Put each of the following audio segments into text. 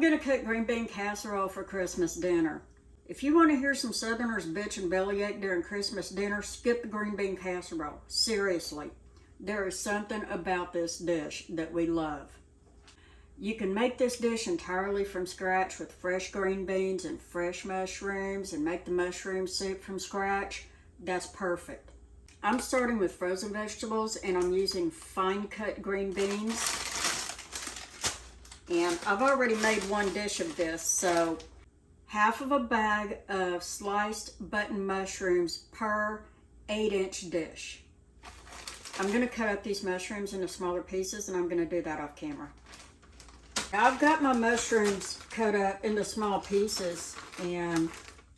gonna cook green bean casserole for Christmas dinner. If you want to hear some Southerners bitch and bellyache during Christmas dinner, skip the green bean casserole. Seriously, there is something about this dish that we love. You can make this dish entirely from scratch with fresh green beans and fresh mushrooms and make the mushroom soup from scratch. That's perfect. I'm starting with frozen vegetables and I'm using fine cut green beans. And I've already made one dish of this, so half of a bag of sliced button mushrooms per 8-inch dish. I'm going to cut up these mushrooms into smaller pieces and I'm going to do that off camera. Now I've got my mushrooms cut up into small pieces and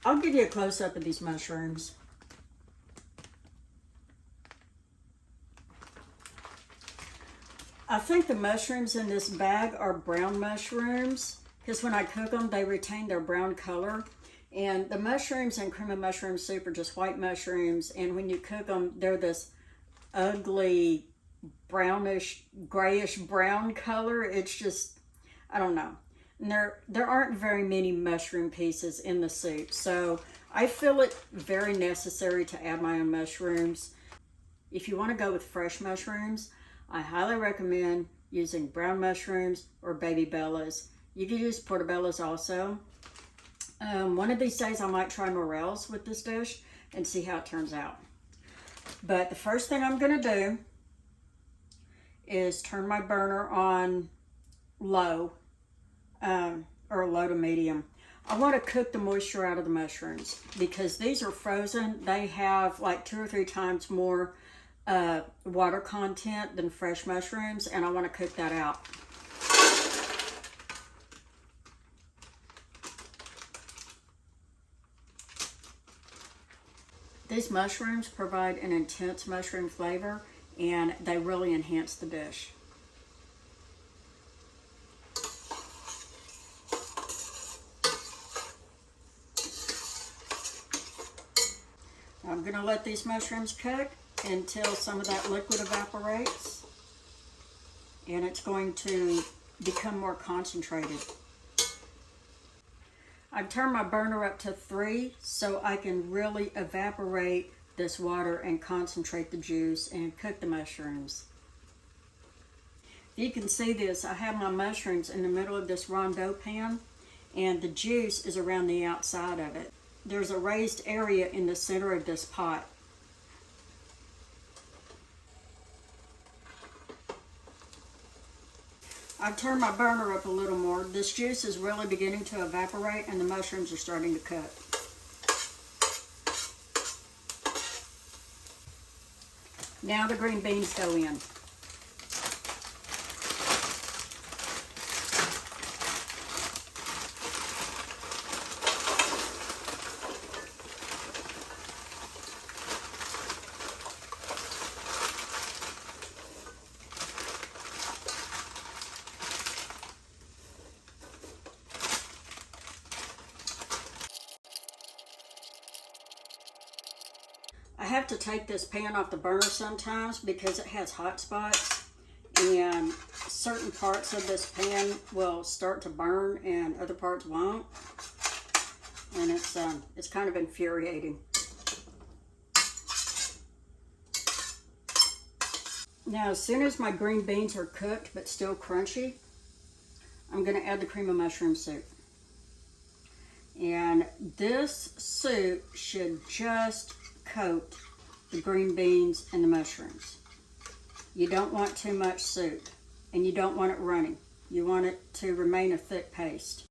I'll give you a close-up of these mushrooms. I think the mushrooms in this bag are brown mushrooms because when I cook them, they retain their brown color. And the mushrooms in cream of mushroom soup are just white mushrooms. And when you cook them, they're this ugly brownish, grayish brown color. It's just, I don't know. And there aren't very many mushroom pieces in the soup. So I feel it very necessary to add my own mushrooms. If you want to go with fresh mushrooms, I highly recommend using brown mushrooms or baby bellas. You can use portobellos also. One of these days I might try morels with this dish and see how it turns out. But the first thing I'm going to do is turn my burner on low or low to medium. I want to cook the moisture out of the mushrooms because these are frozen. They have like 2 or 3 times more water content than fresh mushrooms, and I want to cook that out. These mushrooms provide an intense mushroom flavor and they really enhance the dish. I'm going to let these mushrooms cook until some of that liquid evaporates and it's going to become more concentrated. I've turned my burner up to 3 so I can really evaporate this water and concentrate the juice and cook the mushrooms. You can see this, I have my mushrooms in the middle of this rondeau pan and the juice is around the outside of it. There's a raised area in the center of this pot. I've turned my burner up a little more. This juice is really beginning to evaporate and the mushrooms are starting to cook. Now the green beans go in. I have to take this pan off the burner sometimes because it has hot spots and certain parts of this pan will start to burn and other parts won't. And it's kind of infuriating. Now as soon as my green beans are cooked but still crunchy, I'm going to add the cream of mushroom soup. And this soup should just coat the green beans and the mushrooms. You don't want too much soup and you don't want it runny. You want it to remain a thick paste.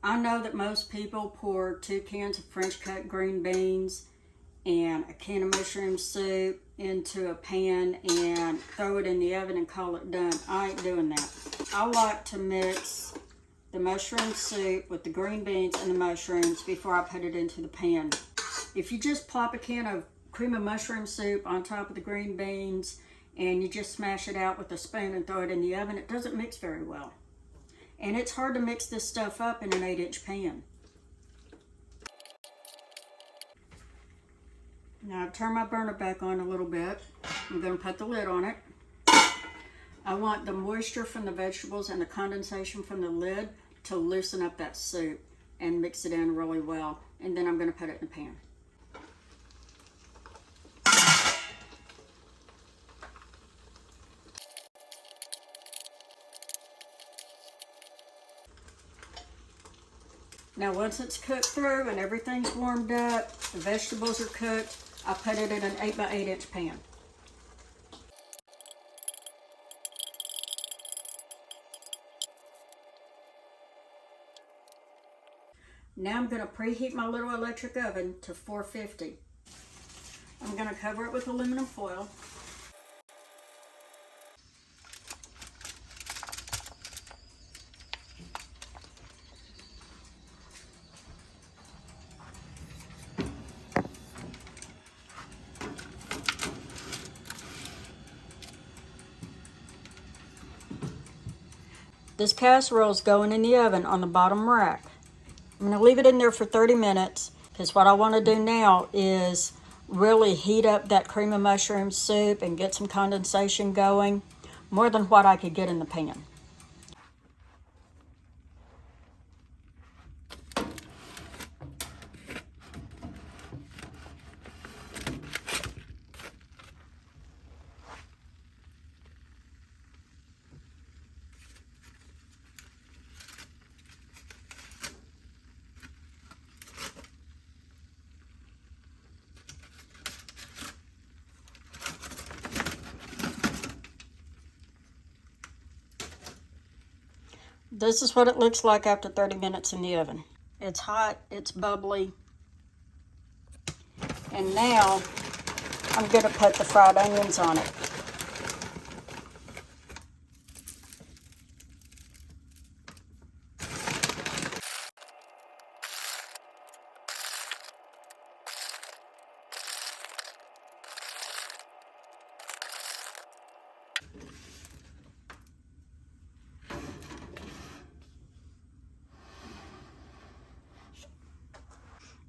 I know that most people pour 2 cans of French cut green beans and a can of mushroom soup into a pan and throw it in the oven and call it done. I ain't doing that. I like to mix the mushroom soup with the green beans and the mushrooms before I put it into the pan. If you just plop a can of cream of mushroom soup on top of the green beans and you just smash it out with a spoon and throw it in the oven, it doesn't mix very well. And it's hard to mix this stuff up in an 8-inch pan. Now I've turned my burner back on a little bit. I'm going to put the lid on it. I want the moisture from the vegetables and the condensation from the lid to loosen up that soup and mix it in really well. And then I'm going to put it in the pan. Now once it's cooked through and everything's warmed up, the vegetables are cooked, I put it in an 8 by 8 inch pan. Now I'm going to preheat my little electric oven to 450. I'm going to cover it with aluminum foil. This casserole is going in the oven on the bottom rack. I'm going to leave it in there for 30 minutes because what I want to do now is really heat up that cream of mushroom soup and get some condensation going, more than what I could get in the pan. This is what it looks like after 30 minutes in the oven. It's hot, it's bubbly. And now I'm going to put the fried onions on it.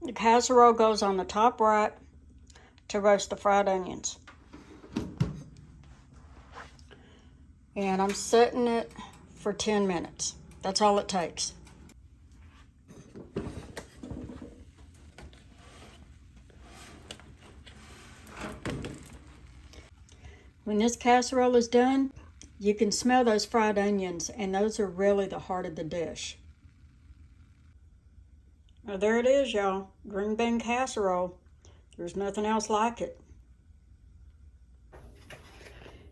The casserole goes on the top right to roast the fried onions. And I'm setting it for 10 minutes. That's all it takes. When this casserole is done, you can smell those fried onions, and those are really the heart of the dish. Well, there it is, y'all. Green bean casserole. There's nothing else like it.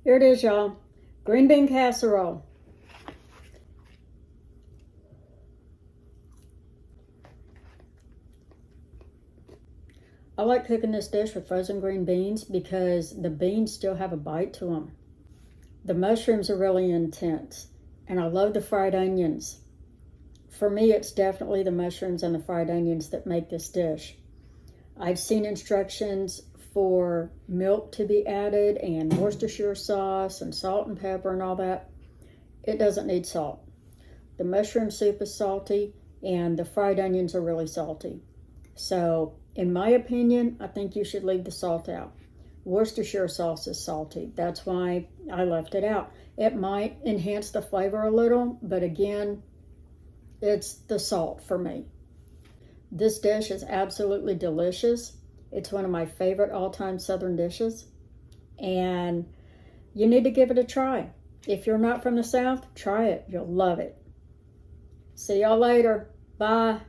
Here it is, y'all. Green bean casserole. I like cooking this dish with frozen green beans because the beans still have a bite to them. The mushrooms are really intense, and I love the fried onions. For me, it's definitely the mushrooms and the fried onions that make this dish. I've seen instructions for milk to be added and Worcestershire sauce and salt and pepper and all that. It doesn't need salt. The mushroom soup is salty and the fried onions are really salty. So, in my opinion, I think you should leave the salt out. Worcestershire sauce is salty. That's why I left it out. It might enhance the flavor a little, but again, it's the salt for me. This dish is absolutely delicious. It's one of my favorite all-time Southern dishes. And you need to give it a try. If you're not from the South, try it. You'll love it. See y'all later. Bye.